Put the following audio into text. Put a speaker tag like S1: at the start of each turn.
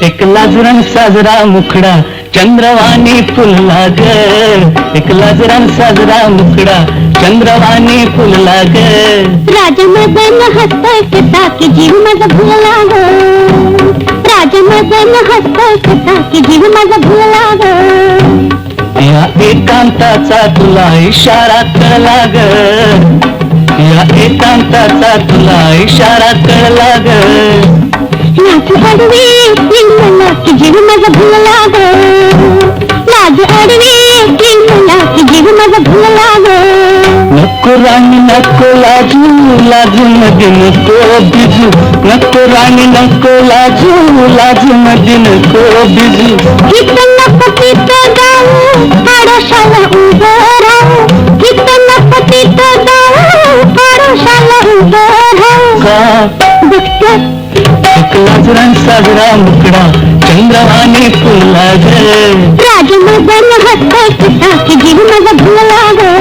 S1: एक लाजरान साजरा मुखडा चंद्रवाणी फुलला ग, एक लाजरान साजरा मुखडा चंद्रवाणी फुलला ग.
S2: राजमदन हसतोय कसा की जीव माझा भुलला ग, राजमदन हसतोय कसा की जीव माझा भुलला ग.
S1: या एकांताचा तुला इशारा कळला ग, या एकांताचा तुला इशारा कळला ग.
S2: लाज अडवी मला की जीव माझा भुलला ग, लाज अडवी मला की जीव माझा भुलला ग.
S1: नको राणी नको लाजू, लाजू मध्ये नको बिजू, नको राणी नको लाजू, लाजू मध्ये नको बिजू.
S2: इथं नको तिथं जाऊ आडोशाला उभं राहू, इथं नको तिथं जाऊ आडोशाला उभं राहू.
S1: का
S2: बघतात
S1: एक लाजरान साजरा मुखडा चंद्रवाणी फुलला ग.
S2: राजमदन हसतोय कसा की जीव माझा भुलला ग.